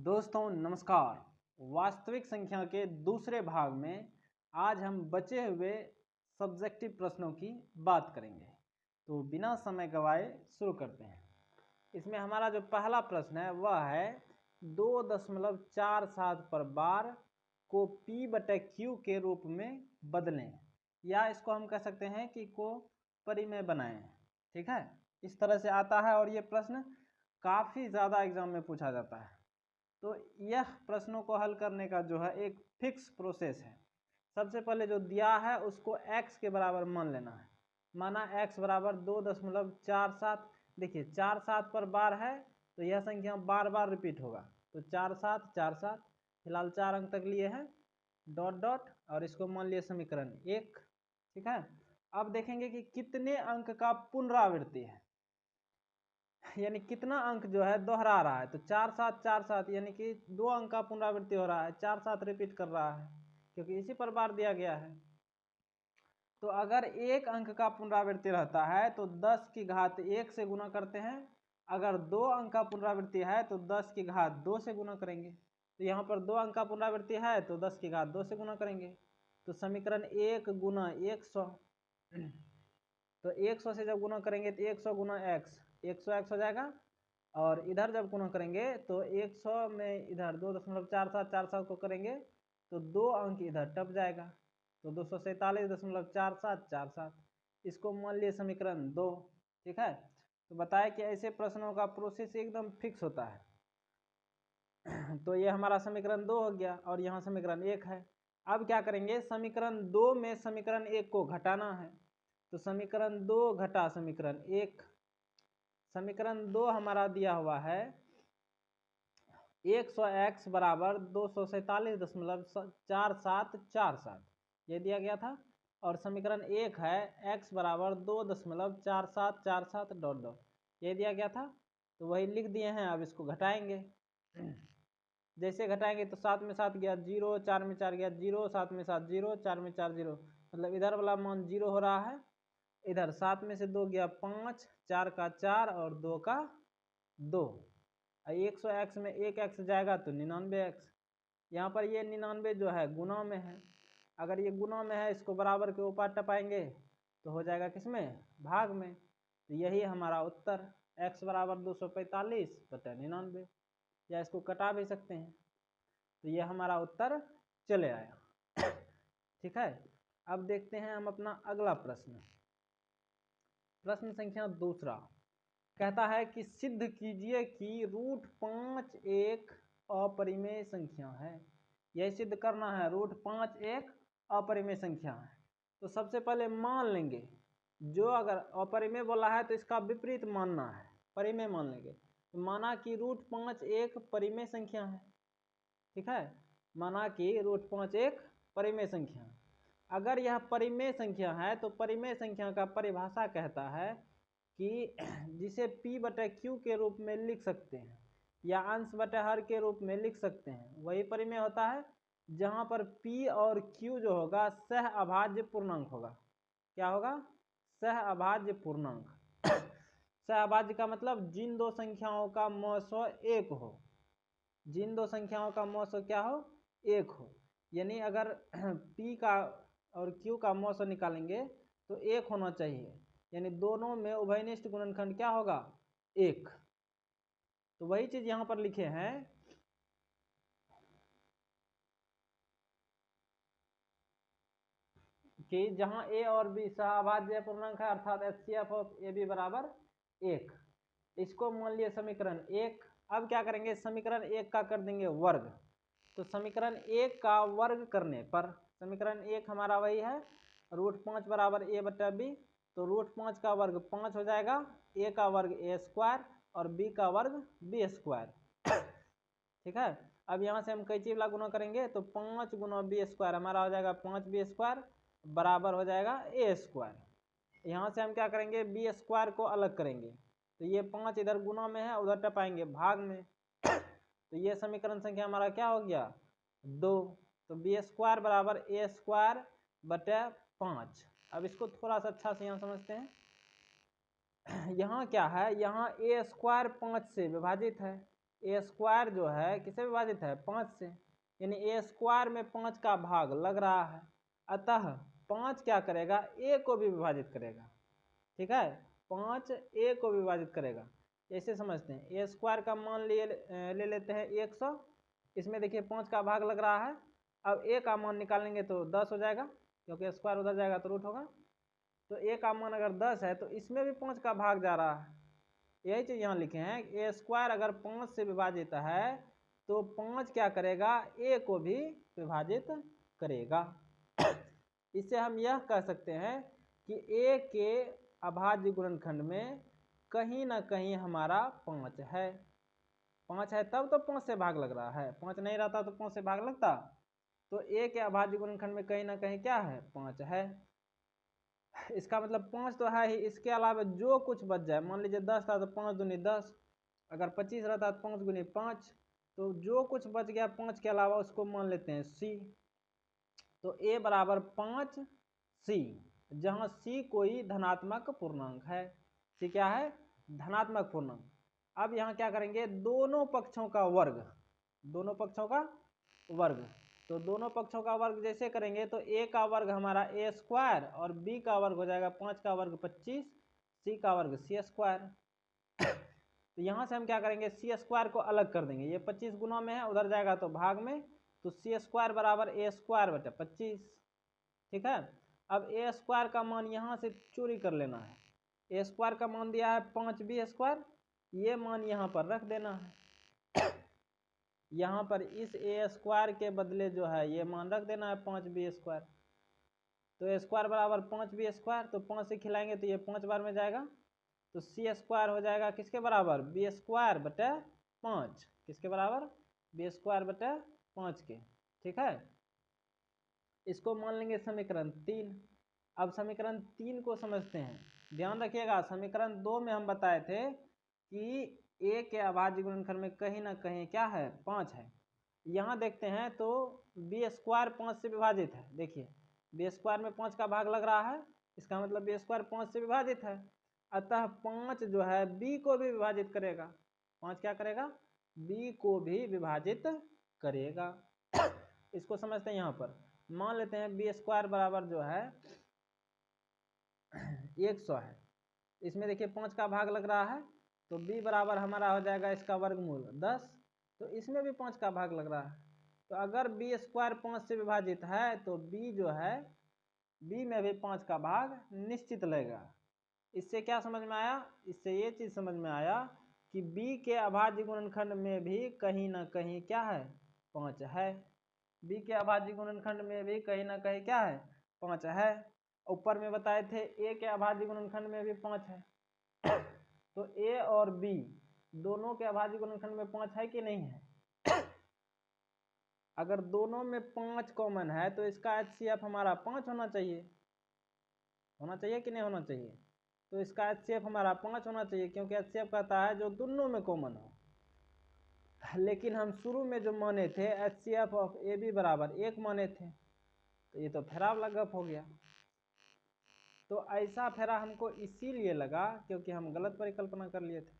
दोस्तों नमस्कार। वास्तविक संख्या के दूसरे भाग में आज हम बचे हुए सब्जेक्टिव प्रश्नों की बात करेंगे। तो बिना समय गवाए शुरू करते हैं। इसमें हमारा जो पहला प्रश्न है वह है 2.47 पर बार को P/Q के रूप में बदलें, या इसको हम कह सकते हैं कि को परिमेय बनाएं। ठीक है, इस तरह से आता है और ये प्रश्न काफ़ी ज़्यादा एग्जाम में पूछा जाता है। तो यह प्रश्नों को हल करने का जो है एक फिक्स प्रोसेस है। सबसे पहले जो दिया है उसको x के बराबर मान लेना है। माना x बराबर 2.47। देखिए 4/7 पर बार है तो यह संख्या बार बार रिपीट होगा, तो 4/7 4/7। फिलहाल 4 अंक तक लिए हैं, डॉट डॉट, और इसको मान लिए समीकरण 1। ठीक है, अब देखेंगे कि कितने अंक का पुनरावृत्ति है, यानी कितना अंक जो है दोहरा रहा है। तो 4/7 4/7 यानी कि 2 अंक का पुनरावृत्ति हो रहा है, 4/7 रिपीट कर रहा है क्योंकि इसी पर बार दिया गया है। तो अगर 1 अंक का पुनरावृत्ति रहता है तो 10 की घात 1 से गुना करते हैं। अगर 2 अंक का पुनरावृत्ति है तो 10 की घात 2 से गुना करेंगे। तो यहाँ पर 2 अंक का पुनरावृत्ति है तो 10 की घात 2 से गुना करेंगे। तो समीकरण 1 गुना 100, तो 100 से जब गुना करेंगे तो 100 गुना x, 100 हो जाएगा। और इधर जब गुना करेंगे तो 100 में इधर 2.47 4/7 को करेंगे तो 2 अंक इधर टप जाएगा, तो 247.47 4/7। इसको मान लिए समीकरण 2। ठीक है, तो बताया कि ऐसे प्रश्नों का प्रोसेस एकदम फिक्स होता है। तो ये हमारा समीकरण 2 हो गया और यहाँ समीकरण 1 है। अब क्या करेंगे, समीकरण 2 में समीकरण 1 को घटाना है। तो समीकरण 2 घटा समीकरण 1। समीकरण 2 हमारा दिया हुआ है 100x बराबर 247.4747, ये दिया गया था। और समीकरण 1 है x बराबर 2.4747 डॉट डॉट, ये दिया गया था। तो वही लिख दिए हैं, अब इसको घटाएंगे। जैसे घटाएंगे तो 7 में 7 गया 0, 4 में 4 गया 0, 7 में 7 0, 4 में 4 0, मतलब इधर वाला मान 0 हो रहा है। इधर 7 में से 2 गया 5, 4 का 4 और 2 का 2। 100x में 1x जाएगा तो 99x। यहाँ पर ये 99 जो है गुना में है। अगर ये गुना में है, इसको बराबर के ऊपर टपाएंगे तो हो जाएगा किसमें, भाग में। तो यही हमारा उत्तर x बराबर 245/99, या इसको कटा भी सकते हैं। तो यह हमारा उत्तर चले आया। ठीक है, अब देखते हैं हम अपना अगला प्रश्न। प्रश्न संख्या दूसरा कहता है कि सिद्ध कीजिए कि √5 एक अपरिमेय संख्या है। यह सिद्ध करना है, √5 एक अपरिमेय संख्या है। तो सबसे पहले मान लेंगे, जो अगर अपरिमेय बोला है तो इसका विपरीत मानना है, परिमेय मान लेंगे। तो माना कि √5 एक परिमेय संख्या है। ठीक है, माना कि √5 एक परिमेय संख्या है। अगर यह परिमेय संख्या है तो परिमेय संख्या का परिभाषा कहता है कि जिसे P/Q के रूप में लिख सकते हैं या अंश बटे हर के रूप में लिख सकते हैं, वही परिमेय होता है जहां पर P और Q जो होगा सह अभाज्य पूर्णांक होगा। क्या होगा, सह अभाज्य पूर्णांक। सह अभाज्य का मतलब जिन दो संख्याओं का मौसो एक हो, जिन दो संख्याओं का मौसो क्या हो, एक हो। यानी अगर P का और Q का मौसो निकालेंगे तो एक होना चाहिए, यानी दोनों में उभयनिष्ठ गुणनखंड क्या होगा, एक। तो वही चीज यहां पर लिखे हैं कि जहां a और b सहअभाज्य पूर्णांक है, अर्थात HCF ऑफ AB बराबर 1। इसको मान लिए समीकरण 1। अब क्या करेंगे, समीकरण 1 का कर देंगे वर्ग। तो समीकरण 1 का वर्ग करने पर समीकरण 1 हमारा वही है √5 बराबर a/b। तो √5 का वर्ग 5 हो जाएगा, a का वर्ग a² और b का वर्ग b²। ठीक है, अब यहाँ से हम कैंची वाला गुना करेंगे तो 5 गुना b² हमारा हो जाएगा 5b² बराबर हो जाएगा a²। यहाँ से हम क्या करेंगे, b² को अलग करेंगे, तो ये 5 इधर गुना में है, उधर टपाएंगे भाग में। तो ये समीकरण संख्या हमारा क्या हो गया, 2। तो b² बराबर a² बटे 5। अब इसको थोड़ा सा अच्छा से यहाँ समझते हैं। यहाँ क्या है, यहाँ a² 5 से विभाजित है, ए स्क्वायर जो है किससे विभाजित है 5 से, यानी ए स्क्वायर में 5 का भाग लग रहा है, अतः 5 क्या करेगा ए को भी विभाजित करेगा। ठीक है, 5 ए को विभाजित करेगा, ऐसे समझते हैं। ए स्क्वायर का मान ले लेते हैं 100, इसमें देखिए 5 का भाग लग रहा है। अब ए का मान निकालेंगे तो 10 हो जाएगा, क्योंकि स्क्वायर उधर जाएगा तो रूट होगा। तो ए का मान अगर 10 है तो इसमें भी 5 का भाग जा रहा है, यही चीज यहाँ लिखे हैं। ए स्क्वायर अगर 5 से विभाजित है तो 5 क्या करेगा ए को भी विभाजित करेगा। इससे हम यह कह सकते हैं कि ए के अभाज्य गुणनखंड में कहीं ना कहीं हमारा 5 है। 5 है तब तो 5 से भाग लग रहा है, 5 नहीं रहता तो 5 से भाग लगता। तो ए के अभाज्य गुणनखंड में कहीं ना कहीं क्या है 5 है। इसका मतलब 5 तो है ही, इसके अलावा जो कुछ बच जाए, मान लीजिए 10 था तो 5 दूनी 10, अगर 25 रहता तो 5 गुनी 5, तो जो कुछ बच गया 5 के अलावा उसको मान लेते हैं सी। तो ए बराबर 5 सी, जहां सी कोई धनात्मक पूर्णांक है। सी क्या है धनात्मक पूर्णांक। अब यहाँ क्या करेंगे दोनों पक्षों का वर्ग, दोनों पक्षों का वर्ग। तो दोनों पक्षों का वर्ग जैसे करेंगे तो ए का वर्ग हमारा ए स्क्वायर और बी का वर्ग हो जाएगा 5 का वर्ग 25, सी का वर्ग सी स्क्वायर। तो यहाँ से हम क्या करेंगे सी स्क्वायर को अलग कर देंगे, ये 25 गुना में है उधर जाएगा तो भाग में, तो सी स्क्वायर बराबर ए स्क्वायर बटा 25। ठीक है, अब ए स्क्वायर का मान यहाँ से चोरी कर लेना है। ए स्क्वायर का मान दिया है 5b स्क्वायर, ये मान यहाँ पर रख देना है। यहाँ पर इस ए स्क्वायर के बदले जो है ये मान रख देना है 5b स्क्वायर। तो ए स्क्वायर बराबर 5b स्क्वायर, तो 5 से खिलाएंगे तो ये 5 बार में जाएगा, तो सी स्क्वायर हो जाएगा किसके बराबर बी स्क्वायर बटे 5, किसके बराबर बी स्क्वायर बटे 5 के। ठीक है, इसको मान लेंगे समीकरण 3। अब समीकरण 3 को समझते हैं। ध्यान रखिएगा समीकरण 2 में हम बताए थे कि ए के अभाज्य गुणनखंड में कहीं ना कहीं क्या है 5 है। यहाँ देखते हैं तो बी स्क्वायर 5 से विभाजित है, देखिए बी स्क्वायर में 5 का भाग लग रहा है, इसका मतलब बी स्क्वायर 5 से विभाजित है, अतः 5 जो है बी को भी विभाजित करेगा। 5 क्या करेगा बी को भी विभाजित करेगा। इसको समझते हैं। यहाँ पर मान लेते हैं बी स्क्वायर बराबर जो है 100 है, इसमें देखिए 5 का भाग लग रहा है, तो b बराबर हमारा हो जाएगा इसका वर्गमूल 10, तो इसमें भी 5 का भाग लग रहा है। तो अगर बी स्क्वायर 5 से विभाजित है तो b जो है b में भी 5 का भाग निश्चित लेगा। इससे क्या समझ में आया, इससे ये चीज समझ में आया कि b के अभाज्य गुणनखंड में भी कहीं ना कहीं क्या है 5 है। b के अभाज्य गुणनखंड में भी कहीं ना कहीं क्या है 5 है। ऊपर में बताए थे a के अभाज्य गुणनखंड में भी 5 है। तो a और b दोनों के अभाज्य गुणनखंड में 5 है कि नहीं है। अगर दोनों में 5 कॉमन है तो इसका HCF हमारा 5 होना चाहिए, होना चाहिए कि नहीं होना चाहिए। तो इसका HCF हमारा 5 होना चाहिए, क्योंकि HCF कहता है जो दोनों में कॉमन हो। लेकिन हम शुरू में जो माने थे HCF ऑफ AB बराबर 1 माने थे, तो ये तो फेरा लगप हो गया। तो ऐसा फेरा हमको इसीलिए लगा क्योंकि हम गलत परिकल्पना कर लिए थे।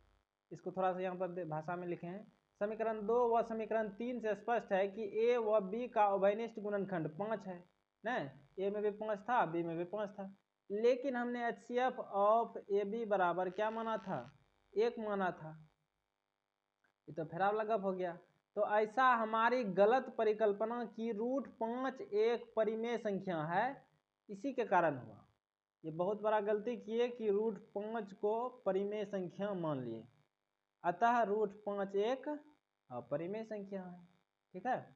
इसको थोड़ा सा यहाँ पर भाषा में लिखे हैं। समीकरण 2 व समीकरण 3 से स्पष्ट है कि ए व बी का उभयनिष्ठ गुणनखंड 5 है ना, ए में भी 5 था बी में भी 5 था, लेकिन हमने HCF ऑफ ए बी बराबर क्या माना था 1 माना था, ये तो फेरा लगप हो गया। तो ऐसा हमारी गलत परिकल्पना की √5 एक परिमेय संख्या है, इसी के कारण हुआ। ये बहुत बड़ा गलती किए कि √5 को परिमेय संख्या मान लिए, अतः √5 एक अपरिमेय संख्या है। ठीक है,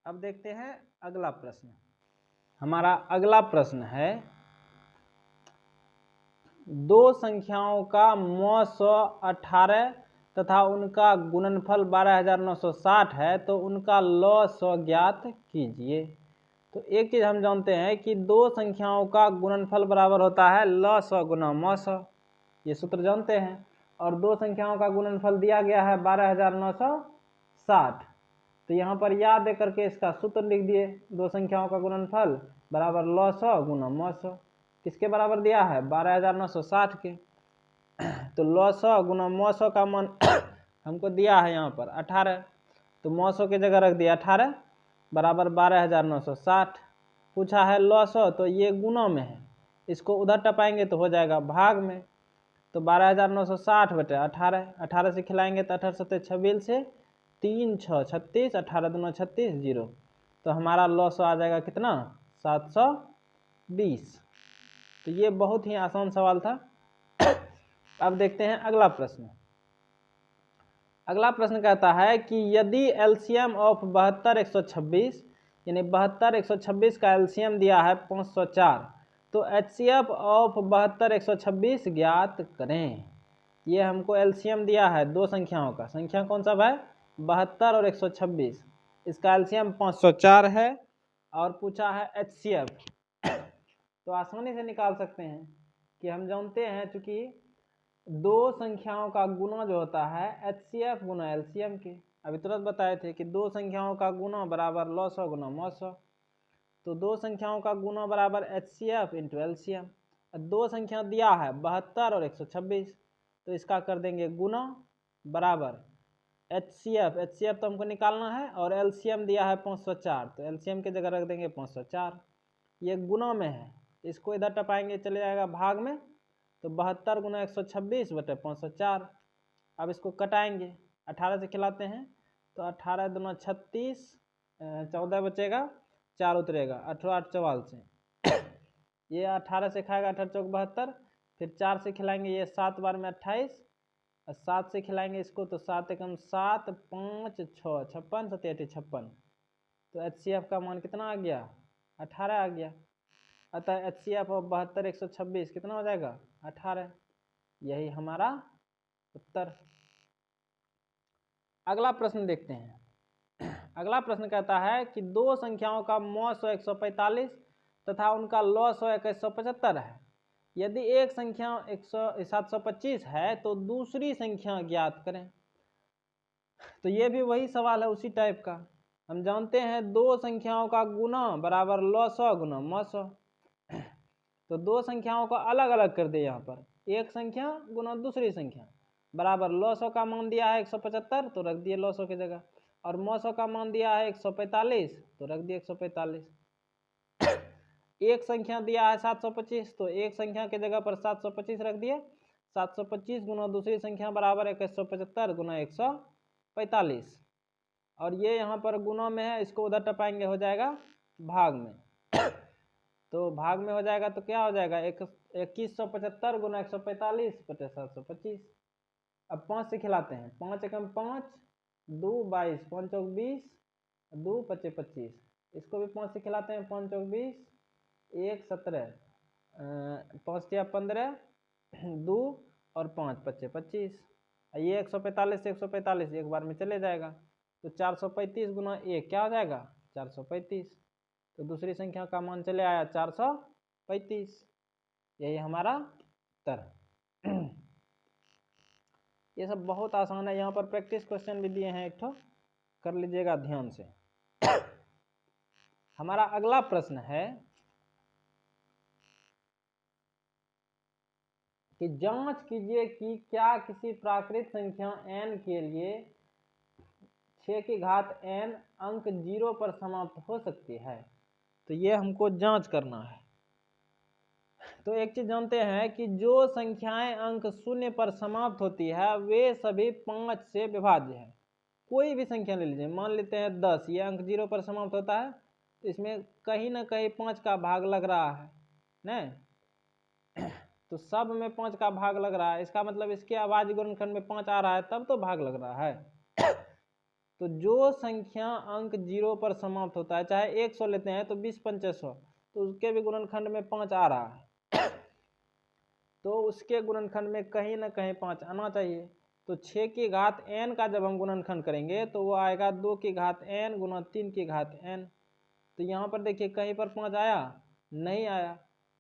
अब देखते हैं अगला प्रश्न। हमारा अगला प्रश्न है दो संख्याओं का मौ 118 तथा उनका गुणनफल 12,960 है, तो उनका लॉ 100 ज्ञात कीजिए। तो एक चीज हम जानते हैं कि दो संख्याओं का गुणनफल बराबर होता है लॉ 100 गुना मौ 100, ये सूत्र जानते हैं। और दो संख्याओं का गुणनफल दिया गया है 12,960, तो यहाँ पर याद दे करके इसका सूत्र लिख दिए, दो संख्याओं का गुणनफल बराबर लॉ 100 गुना मौ 100, किसके बराबर दिया है 12,960 के। तो लॉ 100 गुना मौ 100 का मान हमको दिया है यहाँ पर 18, तो 900 की जगह रख दिया 18 बराबर 12,960। पूछा है लॉसो, तो ये गुना में है, इसको उधर टपाएंगे तो हो जाएगा भाग में। तो 12,960 बटे 18, 18 से खिलाएंगे तो 18 सत्ते 26 से 3 6 36, 18 दूना 36 0। तो हमारा लॉस आ जाएगा कितना 720। तो ये बहुत ही आसान सवाल था। अब देखते हैं अगला प्रश्न। अगला प्रश्न कहता है कि यदि एलसीएम ऑफ 72 126 यानी 72 126 का एलसीएम दिया है 504, तो एचसीएफ ऑफ 72 126 ज्ञात करें। ये हमको एलसीएम दिया है दो संख्याओं का, संख्या कौन सा है 72 और 126, इसका एलसीएम 504 है और पूछा है एचसीएफ। तो आसानी से निकाल सकते हैं कि हम जानते हैं चूंकि दो संख्याओं का गुना जो होता है एचसीएफ गुना एलसीएम के, अभी तुरंत बताए थे कि दो संख्याओं का गुना बराबर लॉसो गुना मॉसो। तो दो संख्याओं का गुना बराबर एचसीएफ इंटू एलसीएम। दो संख्या दिया है 72 और 126, तो इसका कर देंगे गुना बराबर एचसीएफ, एचसीएफ तो हमको निकालना है, और एलसीएम दिया है 504, तो एलसीएम की जगह रख देंगे 504। ये गुना में है, इसको इधर टपाएंगे चले जाएगा भाग में, तो 72 गुना 126 बटे 504। अब इसको कटाएंगे, 18 से खिलाते हैं तो 18 दूना 36, 14 बचेगा, 4 उतरेगा, 18 8 44। ये 18 से खाएगा 18 चौक 72, फिर 4 से खिलाएंगे ये 7 बार में 28, और 7 से खिलाएंगे इसको तो 7 एकम 7 5 6 56 7 56। तो एचसीएफ का मान कितना आ गया 18 आ गया। अतः एचसीएफ ऑफ 72 126 कितना हो जाएगा 18। यही हमारा उत्तर। अगला प्रश्न देखते हैं। अगला प्रश्न कहता है कि दो संख्याओं का मॉस 145 तथा उनका लॉस 2175 है। यदि एक संख्या 725 है तो दूसरी संख्या ज्ञात करें। तो ये भी वही सवाल है उसी टाइप का। हम जानते हैं दो संख्याओं का गुना बराबर लॉसो गुना मॉसो। तो दो संख्याओं को अलग अलग कर दे, यहाँ पर एक संख्या गुना दूसरी संख्या बराबर लॉसो का मान दिया है 175, तो रख दिए लॉसो की जगह, और मॉसो का मान दिया है 145, तो रख दिए 145। एक संख्या दिया है 725, तो एक संख्या की जगह पर 725 रख दिए, 725 गुना दूसरी संख्या बराबर 175 गुना 145, और ये यहाँ पर गुना में है, इसको उधर टपाएंगे हो जाएगा भाग में। तो भाग में हो जाएगा तो क्या हो जाएगा 2175 गुना 145 बटे 725। अब 5 से खिलाते हैं, 5 एकम 5 2 22 5 चौक 20 2 25 25, इसको भी 5 से खिलाते हैं, 5 चौक 20 1 17 5 या 15 2 और 5 25 25। ये 145 से 145 एक बार में चले जाएगा, तो 435 गुना 1 क्या हो जाएगा 435। तो दूसरी संख्या का मान चले आया 435। यही हमारा उत्तर। ये सब बहुत आसान है, यहाँ पर प्रैक्टिस क्वेश्चन भी दिए हैं एक ठो, कर लीजिएगा ध्यान से। हमारा अगला प्रश्न है कि जांच कीजिए कि क्या किसी प्राकृत संख्या n के लिए 6 की घात n अंक 0 पर समाप्त हो सकती है। तो ये हमको जांच करना है। तो एक चीज जानते हैं कि जो संख्याएं अंक 0 पर समाप्त होती है वे सभी 5 से विभाज्य है। कोई भी संख्या ले लीजिए, मान लेते हैं 10, ये अंक 0 पर समाप्त होता है, तो इसमें कहीं ना कहीं 5 का भाग लग रहा है नहीं, तो सब में 5 का भाग लग रहा है, इसका मतलब इसके अभाज्य गुणनखंड में 5 आ रहा है तब तो भाग लग रहा है। तो जो संख्या अंक 0 पर समाप्त होता है, चाहे 100 लेते हैं तो 20 5 100, तो उसके भी गुणनखंड में 5 आ रहा है, तो उसके गुणनखंड में कहीं ना कहीं 5 आना चाहिए। तो 6 की घात n का जब हम गुणनखंड करेंगे तो वो आएगा 2 की घात n गुना 3 की घात n। तो यहाँ पर देखिए कहीं पर 5 आया नहीं आया,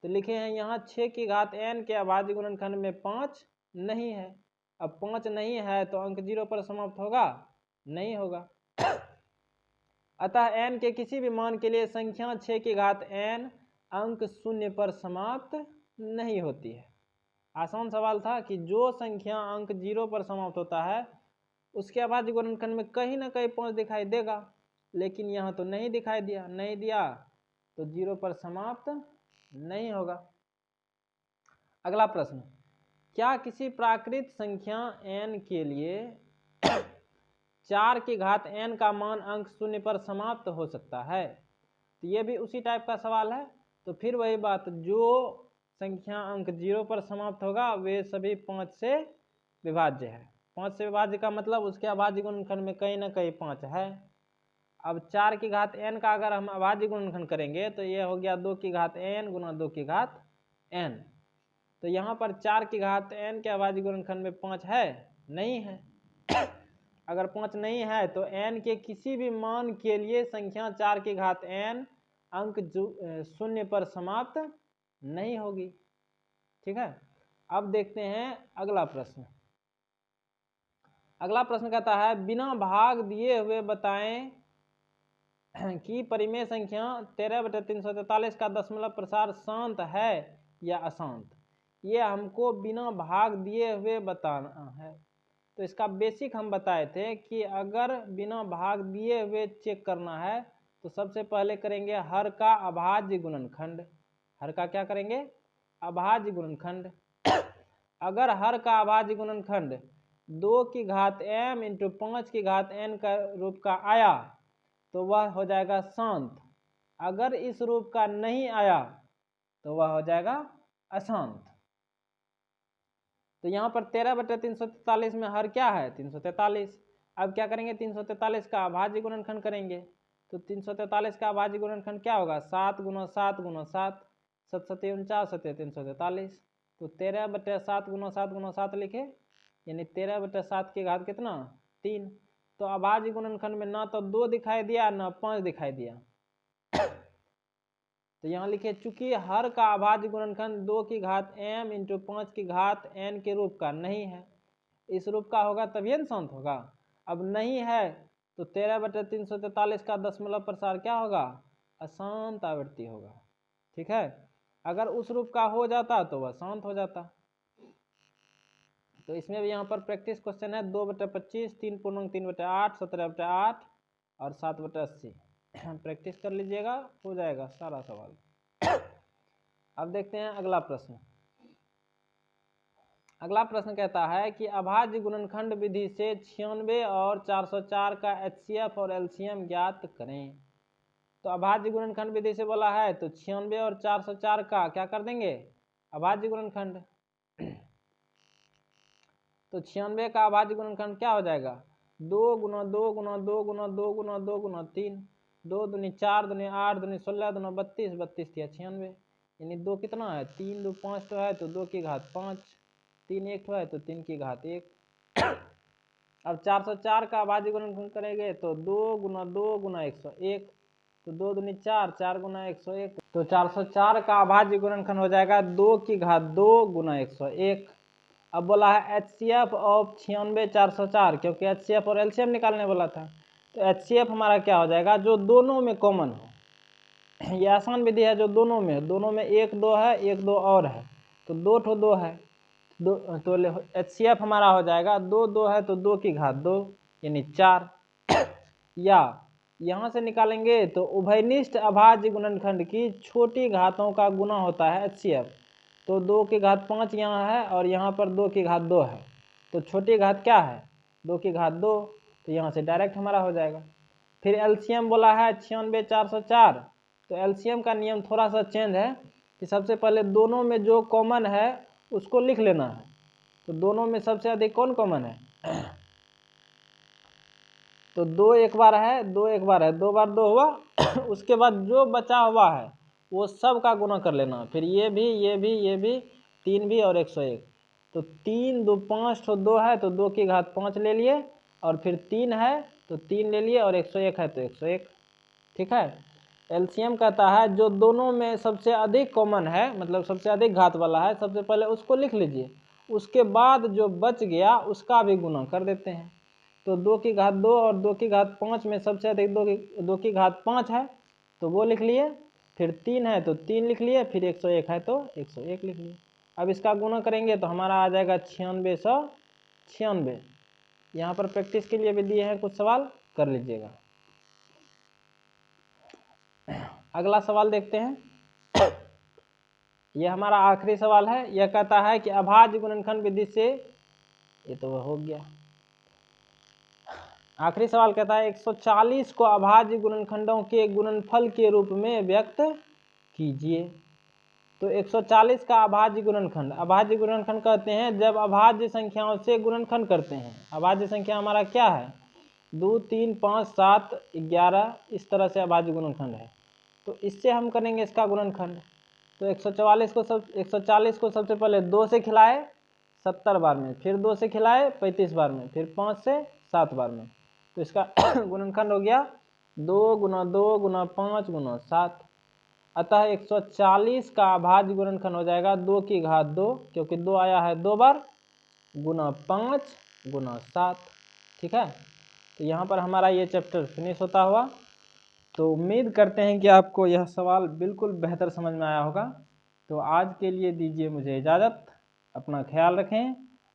तो लिखे हैं यहाँ 6 की घात n के अभाज्य गुणनखंड में 5 नहीं है। अब 5 नहीं है तो अंक 0 पर समाप्त होगा नहीं होगा। अतः n के किसी भी मान के लिए संख्या 6 की घात n अंक 0 पर समाप्त नहीं होती है। आसान सवाल था कि जो संख्या अंक 0 पर समाप्त होता है उसके अभाज्य गुणनखंड में कहीं ना कहीं 5 दिखाई देगा, लेकिन यहाँ तो नहीं दिखाई दिया, नहीं दिया तो 0 पर समाप्त नहीं होगा। अगला प्रश्न, क्या किसी प्राकृत संख्या n के लिए 4 की घात n का मान अंक 0 पर समाप्त हो सकता है? तो ये भी उसी टाइप का सवाल है। तो फिर वही बात, जो संख्या अंक 0 पर समाप्त होगा वे सभी 5 से विभाज्य है। 5 से विभाज्य का मतलब उसके अभाज्य गुणनखंड में कहीं ना कहीं 5 है। अब 4 की घात n का अगर हम अभाज्य गुणनखंड करेंगे तो ये हो गया 2 की घात n गुना 2 की घात n। तो यहाँ पर 4 की घात n के अभाज्य गुणनखंड में 5 है? नहीं है। अगर 5 नहीं है तो n के किसी भी मान के लिए संख्या 4 की घात n अंक 0 पर समाप्त नहीं होगी। ठीक है, अब देखते हैं अगला प्रश्न। अगला प्रश्न कहता है बिना भाग दिए हुए बताएं कि परिमेय संख्या 13/343 का दशमलव प्रसार शांत है या अशांत। ये हमको बिना भाग दिए हुए बताना है। तो इसका बेसिक हम बताए थे कि अगर बिना भाग दिए हुए चेक करना है तो सबसे पहले करेंगे हर का अभाज्य गुणनखंड। हर का क्या करेंगे? अभाज्य गुणनखंड। अगर हर का अभाज्य गुणनखंड 2 की घात m इंटू 5 की घात n का रूप का आया तो वह हो जाएगा शांत। अगर इस रूप का नहीं आया तो वह हो जाएगा अशांत। तो यहाँ पर 13/343 में हर क्या है? 343। अब क्या करेंगे? 343 का अभाज्य गुणनखंड करेंगे। तो 343 का अभाज्य गुणनखंड क्या होगा? 7 गुना 7 गुना 7, 7 7 49 7 343। तो 13/7 गुना 7 गुना 7 लिखे, यानी 13/7 की घात कितना? 3। तो अभाज्य गुणनखंड में ना तो 2 दिखाई दिया ना 5 दिखाई दिया। तो यहाँ लिखे चूंकि हर का अभाज्य गुणनखंड 2 की घात m इंटू 5 की घात n के रूप का नहीं है। इस रूप का होगा तभी न शांत होगा। अब नहीं है तो 13/343 का दशमलव प्रसार क्या होगा? अशांत आवृत्ति होगा। ठीक है, अगर उस रूप का हो जाता तो वह शांत हो जाता। तो इसमें भी यहाँ पर प्रैक्टिस क्वेश्चन है 2/25, 3 पूर्णांक 3/8, 17/8 और 7/80। प्रैक्टिस कर लीजिएगा, हो जाएगा सारा सवाल। अब देखते हैं अगला प्रश्न। अगला प्रश्न कहता है कि अभाज्य गुणनखंड विधि से 96 और 404 का HCF और LCM ज्ञात करें। तो अभाज्य गुणनखंड विधि से बोला है तो 96 और 404 का क्या कर देंगे? अभाज्य गुणनखंड। तो 96 का अभाज्य गुणनखंड क्या हो जाएगा? 2 गुना 2 गुना 2 गुना 2 गुना 2 गुना 3, 2 दूनी 4 दूनी 8 दूनी 16 दूना 32, 32 या 96, यानी 2 कितना है? 3 2 5 तो है तो 2 की घात 5, 3 1 तो है तो 3 की घात 1। अब 404 का अभाज्य गुणनखंड करेंगे तो 2 गुना 2 गुना 101, तो 2 दूनी 4, 4 गुना 101, तो 404 का अभाज्य गुणनखंड हो जाएगा 2 की घात 2 गुना 101। अब बोला है HCF ऑफ 96 404, क्योंकि HCF और LCM निकालने वाला था। तो HCF हमारा क्या हो जाएगा? जो दोनों में कॉमन हो। ये आसान विधि है, जो दोनों में, दोनों में 1 2 है, 1 2 और है, तो 2 ठो 2 है, तो HCF हमारा हो जाएगा 2 2 है तो 2 की घात 2 यानी 4। या यहाँ से निकालेंगे तो उभयनिष्ठ अभाज्य गुणनखंड की छोटी घातों का गुना होता है HCF। तो 2 की घात 5 यहाँ है और यहाँ पर 2 की घात 2 है, तो छोटी घात क्या है? 2 की घात 2, तो यहाँ से डायरेक्ट हमारा हो जाएगा। फिर LCM बोला है 96 404, तो LCM का नियम थोड़ा सा चेंज है कि सबसे पहले दोनों में जो कॉमन है उसको लिख लेना है। तो दोनों में सबसे अधिक कौन कॉमन है? तो 2 एक बार है, 2 एक बार है, 2 बार 2 हुआ। उसके बाद जो बचा हुआ है वो सब का गुना कर लेना, फिर ये भी ये भी ये भी 3 भी और 101। तो 3 2 5 तो 2 है तो 2 की घात 5 ले लिए, और फिर 3 है तो 3 ले लिए, और 101 है तो 101। ठीक है, LCM कहता है जो दोनों में सबसे अधिक कॉमन है, मतलब सबसे अधिक घात वाला है, सबसे पहले उसको लिख लीजिए, उसके बाद जो बच गया उसका भी गुना कर देते हैं। तो 2 की घात 2 और 2 की घात 5 में सबसे अधिक 2 की घात 5 है तो वो लिख लिए, फिर 3 है तो 3 लिख लिए, फिर 101 है तो 101 लिख लिए। अब इसका गुना करेंगे तो हमारा आ जाएगा 9696। यहाँ पर प्रैक्टिस के लिए भी दिए हैं कुछ सवाल, कर लीजिएगा। अगला सवाल देखते हैं। यह हमारा आखिरी सवाल है। यह कहता है कि अभाज्य गुणनखंड विधि से, ये तो हो गया। आखिरी सवाल कहता है 140 को अभाज्य गुणनखंडों के गुणनफल के रूप में व्यक्त कीजिए। तो 140 का अभाज्य गुणनखंड, अभाज्य गुणनखंड कहते हैं जब अभाज्य संख्याओं से गुणनखंड करते हैं। अभाज्य संख्या हमारा क्या है, 2, 3, 5, 7, 11, इस तरह से अभाज्य गुणनखंड है। तो इससे हम करेंगे इसका गुणनखंड। तो 140 को सबसे पहले 2 से खिलाए 70 बार में, फिर 2 से खिलाए 35 बार में, फिर 5 से 7 बार में। तो इसका गुणनखंड हो गया 2 गुना 2 गुना 5 गुना 7। अतः 140 का अभाज्य गुणनखंड हो जाएगा 2 की घात 2, क्योंकि 2 आया है 2 बार, गुना 5 गुना 7। ठीक है, तो यहाँ पर हमारा ये चैप्टर फिनिश होता हुआ। तो उम्मीद करते हैं कि आपको यह सवाल बिल्कुल बेहतर समझ में आया होगा। तो आज के लिए दीजिए मुझे इजाज़त। अपना ख्याल रखें,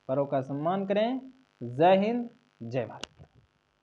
बड़ों का सम्मान करें। जय हिंद, जय भारत।